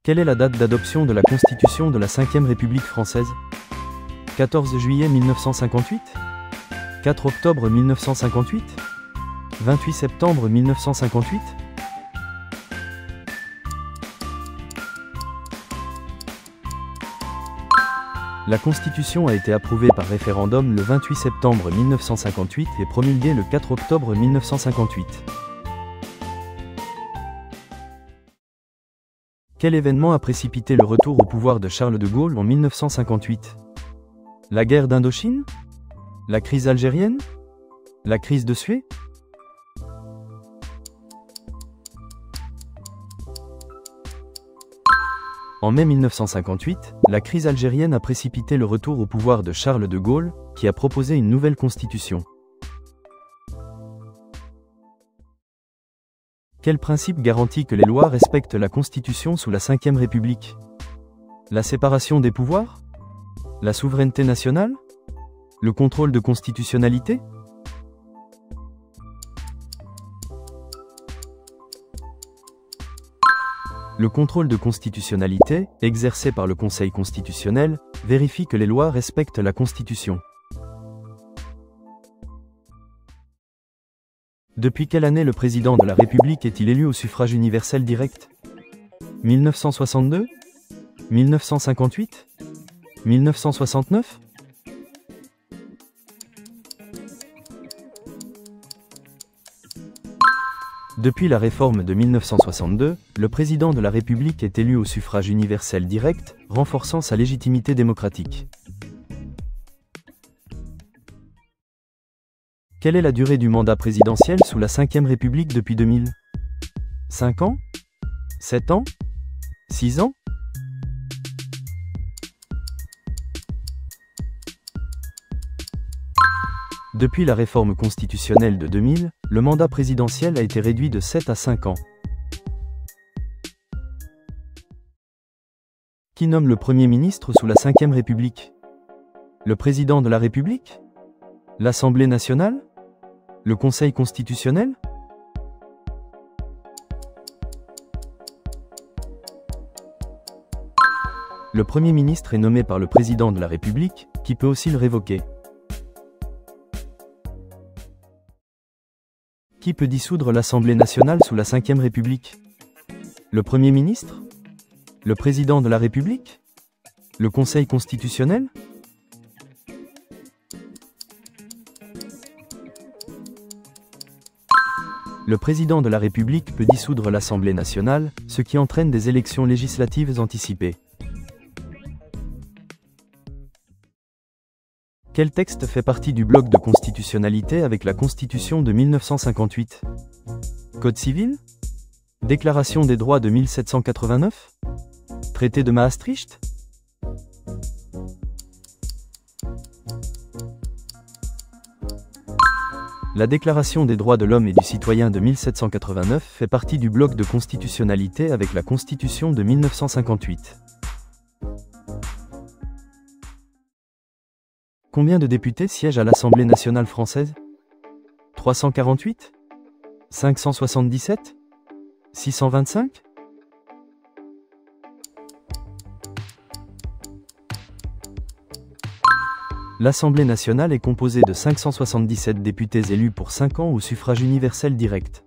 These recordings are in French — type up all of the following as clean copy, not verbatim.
Quelle est la date d'adoption de la Constitution de la Ve République française? 14 juillet 1958? 4 octobre 1958? 28 septembre 1958? La Constitution a été approuvée par référendum le 28 septembre 1958 et promulguée le 4 octobre 1958. Quel événement a précipité le retour au pouvoir de Charles de Gaulle en 1958? La guerre d'Indochine? La crise algérienne? La crise de Suez? En mai 1958, la crise algérienne a précipité le retour au pouvoir de Charles de Gaulle, qui a proposé une nouvelle constitution. Quel principe garantit que les lois respectent la Constitution sous la Ve République? La séparation des pouvoirs? La souveraineté nationale? Le contrôle de constitutionnalité? Le contrôle de constitutionnalité, exercé par le Conseil constitutionnel, vérifie que les lois respectent la Constitution. Depuis quelle année le président de la République est-il élu au suffrage universel direct? 1962? 1958? 1969? Depuis la réforme de 1962, le président de la République est élu au suffrage universel direct, renforçant sa légitimité démocratique. Quelle est la durée du mandat présidentiel sous la Ve République depuis 2000? 5 ans? 7 ans? 6 ans? Depuis la réforme constitutionnelle de 2000, le mandat présidentiel a été réduit de 7 à 5 ans. Qui nomme le Premier ministre sous la Ve République? Le président de la République? L'Assemblée nationale? Le Conseil constitutionnel? Le Premier ministre est nommé par le président de la République, qui peut aussi le révoquer. Qui peut dissoudre l'Assemblée nationale sous la Ve République? Le Premier ministre? Le Président de la République? Le Conseil constitutionnel? Le Président de la République peut dissoudre l'Assemblée nationale, ce qui entraîne des élections législatives anticipées. Quel texte fait partie du bloc de constitutionnalité avec la Constitution de 1958? Code civil? Déclaration des droits de 1789? Traité de Maastricht? La Déclaration des droits de l'homme et du citoyen de 1789 fait partie du bloc de constitutionnalité avec la Constitution de 1958. Combien de députés siègent à l'Assemblée nationale française? 348? 577? 625? L'Assemblée nationale est composée de 577 députés élus pour 5 ans au suffrage universel direct.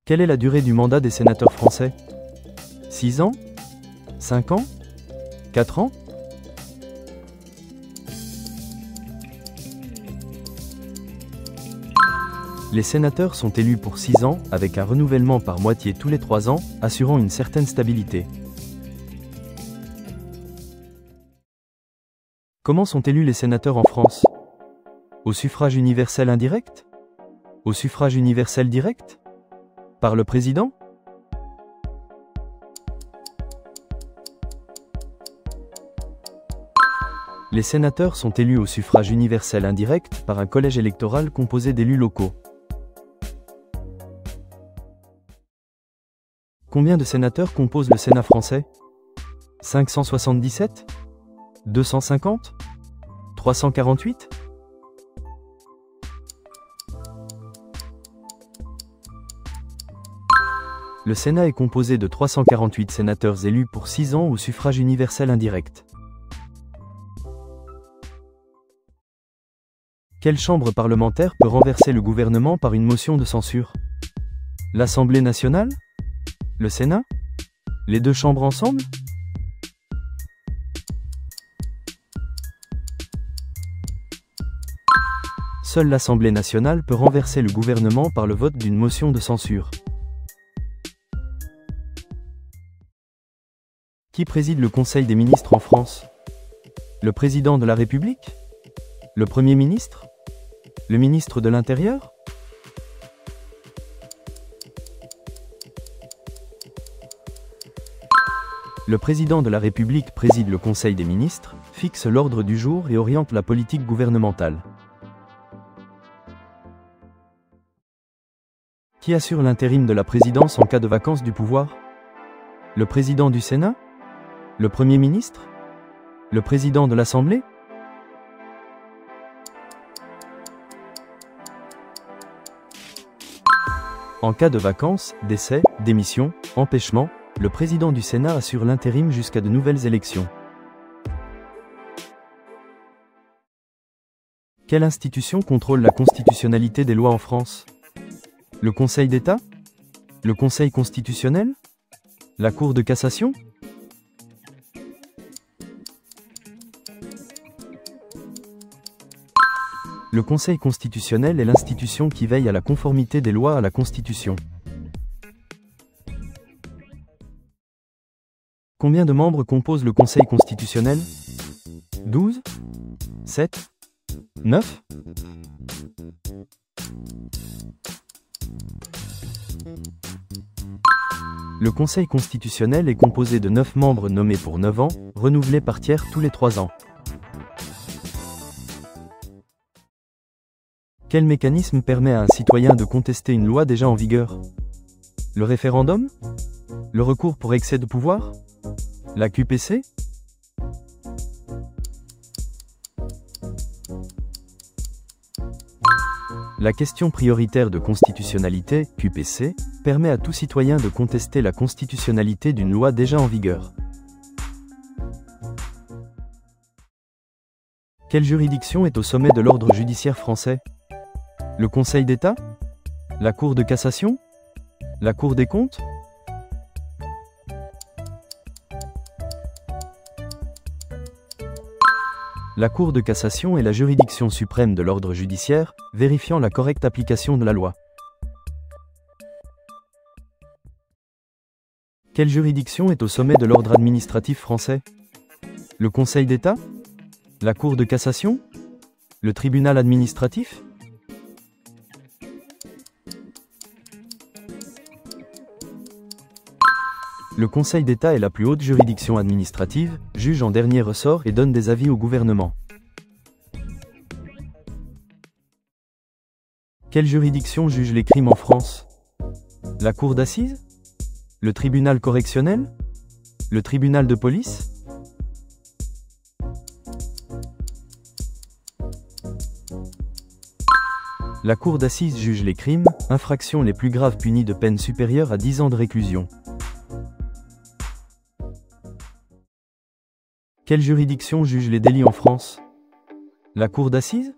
Quelle est la durée du mandat des sénateurs français? 6 ans? 5 ans? 4 ans? Les sénateurs sont élus pour 6 ans, avec un renouvellement par moitié tous les 3 ans, assurant une certaine stabilité. Comment sont élus les sénateurs en France? Au suffrage universel indirect? Au suffrage universel direct? Par le président? Les sénateurs sont élus au suffrage universel indirect par un collège électoral composé d'élus locaux. Combien de sénateurs composent le Sénat français? 577? 250? 348? Le Sénat est composé de 348 sénateurs élus pour 6 ans au suffrage universel indirect. Quelle chambre parlementaire peut renverser le gouvernement par une motion de censure? L'Assemblée nationale? Le Sénat? Les deux chambres ensemble? Seule l'Assemblée nationale peut renverser le gouvernement par le vote d'une motion de censure. Qui préside le Conseil des ministres en France? Le président de la République? Le Premier ministre? Le ministre de l'Intérieur? Le président de la République préside le Conseil des ministres, fixe l'ordre du jour et oriente la politique gouvernementale. Qui assure l'intérim de la présidence en cas de vacance du pouvoir? Le président du Sénat? Le Premier ministre? Le président de l'Assemblée? En cas de vacance, décès, démission, empêchement, le président du Sénat assure l'intérim jusqu'à de nouvelles élections. Quelle institution contrôle la constitutionnalité des lois en France? Le Conseil d'État? Le Conseil constitutionnel? La Cour de cassation? Le Conseil constitutionnel est l'institution qui veille à la conformité des lois à la Constitution. Combien de membres composent le Conseil constitutionnel? 12? 7? 9? Le Conseil constitutionnel est composé de 9 membres nommés pour 9 ans, renouvelés par tiers tous les 3 ans. Quel mécanisme permet à un citoyen de contester une loi déjà en vigueur? Le référendum? Le recours pour excès de pouvoir? La QPC? La question prioritaire de constitutionnalité, QPC, permet à tout citoyen de contester la constitutionnalité d'une loi déjà en vigueur. Quelle juridiction est au sommet de l'ordre judiciaire français? Le Conseil d'État? La Cour de cassation? La Cour des comptes? La Cour de cassation est la juridiction suprême de l'ordre judiciaire, vérifiant la correcte application de la loi. Quelle juridiction est au sommet de l'ordre administratif français? Le Conseil d'État? La Cour de cassation? Le tribunal administratif? Le Conseil d'État est la plus haute juridiction administrative, juge en dernier ressort et donne des avis au gouvernement. Quelle juridiction juge les crimes en France? La Cour d'assises? Le tribunal correctionnel? Le tribunal de police? La Cour d'assises juge les crimes, infractions les plus graves punies de peines supérieures à 10 ans de réclusion. Quelle juridiction juge les délits en France? La Cour d'assises?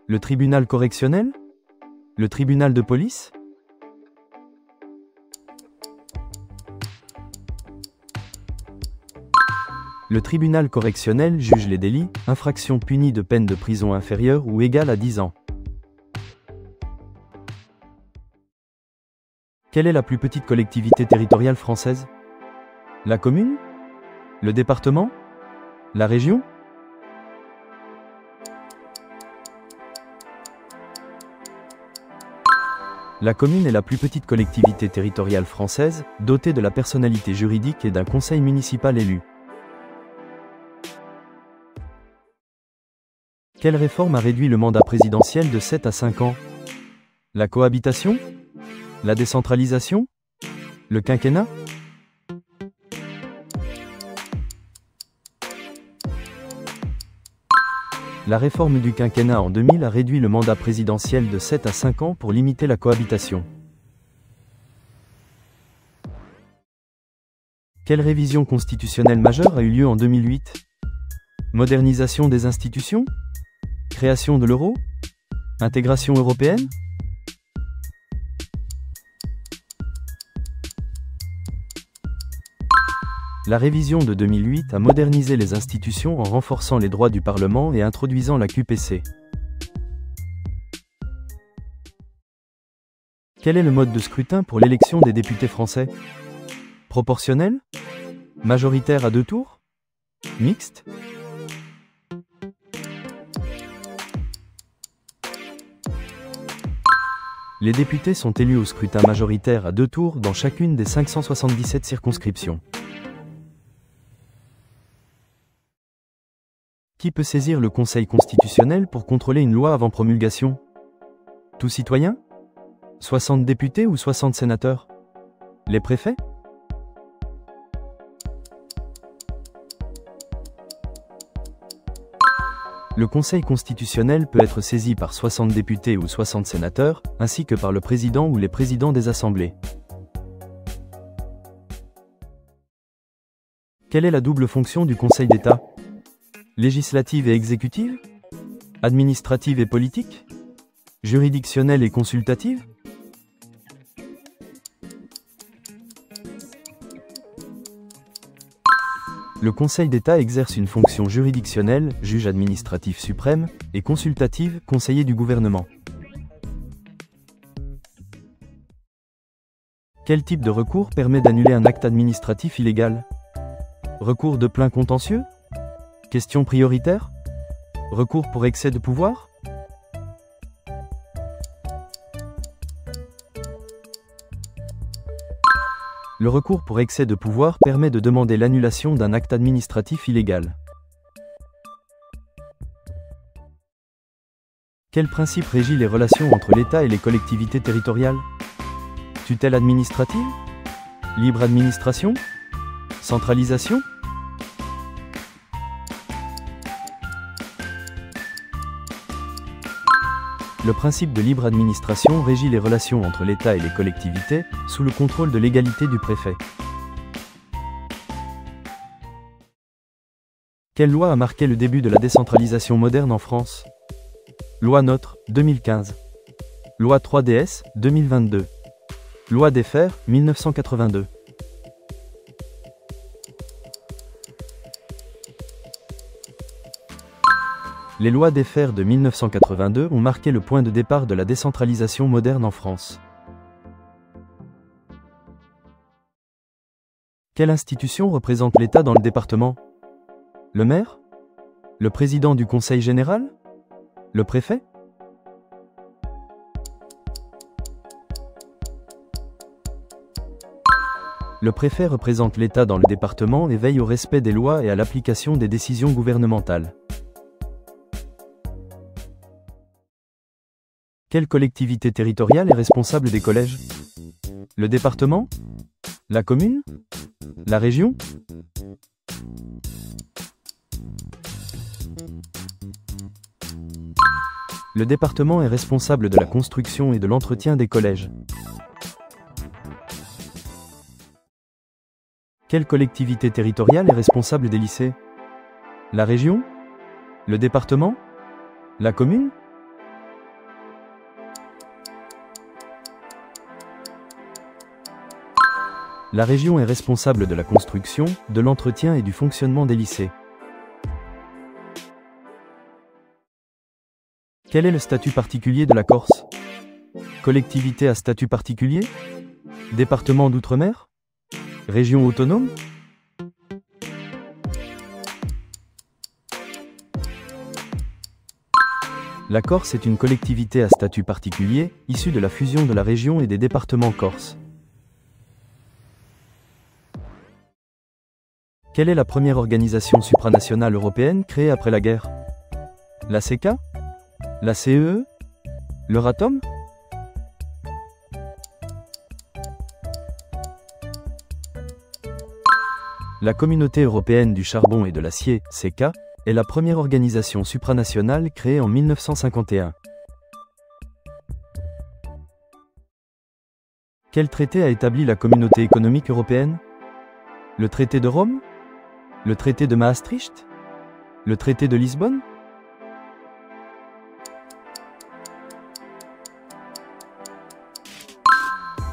Le tribunal correctionnel? Le tribunal de police? Le tribunal correctionnel juge les délits, infractions punies de peine de prison inférieure ou égale à 10 ans. Quelle est la plus petite collectivité territoriale française? La commune? Le département? La région? La commune est la plus petite collectivité territoriale française, dotée de la personnalité juridique et d'un conseil municipal élu. Quelle réforme a réduit le mandat présidentiel de 7 à 5 ans? La cohabitation? La décentralisation? Le quinquennat? La réforme du quinquennat en 2000 a réduit le mandat présidentiel de 7 à 5 ans pour limiter la cohabitation. Quelle révision constitutionnelle majeure a eu lieu en 2008? Modernisation des institutions? Création de l'euro? Intégration européenne? La révision de 2008 a modernisé les institutions en renforçant les droits du Parlement et introduisant la QPC. Quel est le mode de scrutin pour l'élection des députés français? Proportionnel? Majoritaire à 2 tours? Mixte? Les députés sont élus au scrutin majoritaire à 2 tours dans chacune des 577 circonscriptions. Qui peut saisir le Conseil constitutionnel pour contrôler une loi avant promulgation? Tout citoyen? 60 députés ou 60 sénateurs? Les préfets? Le Conseil constitutionnel peut être saisi par 60 députés ou 60 sénateurs, ainsi que par le président ou les présidents des assemblées. Quelle est la double fonction du Conseil d'État? Législative et exécutive? Administrative et politique? Juridictionnelle et consultative? Le Conseil d'État exerce une fonction juridictionnelle, juge administratif suprême, et consultative, conseiller du gouvernement. Quel type de recours permet d'annuler un acte administratif illégal? Recours de plein contentieux? Question prioritaire? Recours pour excès de pouvoir? Le recours pour excès de pouvoir permet de demander l'annulation d'un acte administratif illégal. Quel principe régit les relations entre l'État et les collectivités territoriales? Tutelle administrative? Libre administration? Centralisation? Le principe de libre administration régit les relations entre l'État et les collectivités, sous le contrôle de l'égalité du préfet. Quelle loi a marqué le début de la décentralisation moderne en France? Loi NOTRe, 2015. Loi 3DS, 2022. Loi Defferre, 1982. Les lois Defferre de 1982 ont marqué le point de départ de la décentralisation moderne en France. Quelle institution représente l'État dans le département? Le maire? Le président du conseil général? Le préfet? Le préfet représente l'État dans le département et veille au respect des lois et à l'application des décisions gouvernementales. Quelle collectivité territoriale est responsable des collèges? Le département? La commune? La région? Le département est responsable de la construction et de l'entretien des collèges. Quelle collectivité territoriale est responsable des lycées? La région? Le département? La commune? La région est responsable de la construction, de l'entretien et du fonctionnement des lycées. Quel est le statut particulier de la Corse? Collectivité à statut particulier? Département d'outre-mer? Région autonome? La Corse est une collectivité à statut particulier, issue de la fusion de la région et des départements corses. Quelle est la première organisation supranationale européenne créée après la guerre? La CECA? La CEE? L'Euratom? La Communauté européenne du charbon et de l'acier, CECA, est la première organisation supranationale créée en 1951. Quel traité a établi la Communauté économique européenne? Le traité de Rome? Le traité de Maastricht? Le traité de Lisbonne?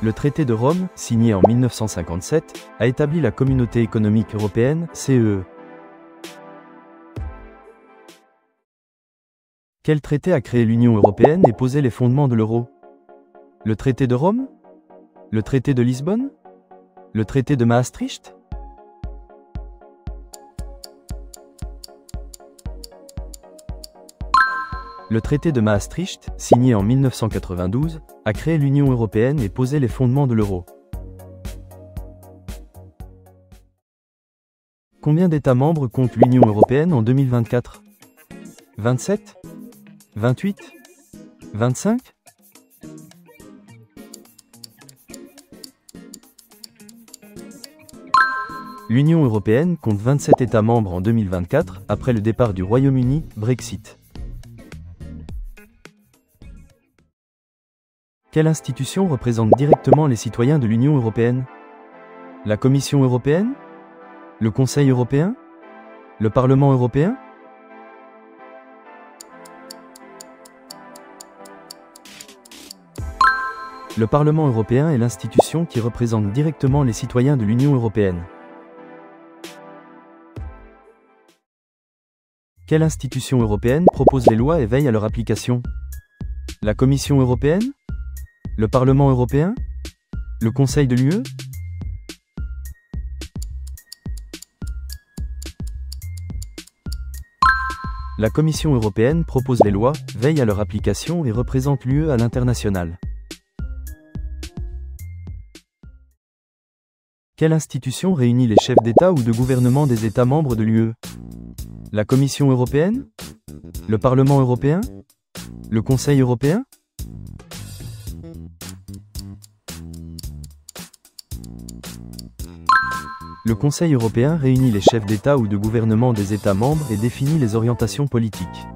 Le traité de Rome, signé en 1957, a établi la Communauté économique européenne, CEE. Quel traité a créé l'Union européenne et posé les fondements de l'euro? Le traité de Rome? Le traité de Lisbonne? Le traité de Maastricht? Le traité de Maastricht, signé en 1992, a créé l'Union européenne et posé les fondements de l'euro. Combien d'États membres compte l'Union européenne en 2024? 27? 28? 25? L'Union européenne compte 27 États membres en 2024, après le départ du Royaume-Uni, Brexit. Quelle institution représente directement les citoyens de l'Union européenne? La Commission européenne? Le Conseil européen? Le Parlement européen? Le Parlement européen est l'institution qui représente directement les citoyens de l'Union européenne. Quelle institution européenne propose les lois et veille à leur application? La Commission européenne? Le Parlement européen? Le Conseil de l'UE? La Commission européenne propose les lois, veille à leur application et représente l'UE à l'international. Quelle institution réunit les chefs d'État ou de gouvernement des États membres de l'UE? La Commission européenne? Le Parlement européen? Le Conseil européen? Le Conseil européen réunit les chefs d'État ou de gouvernement des États membres et définit les orientations politiques.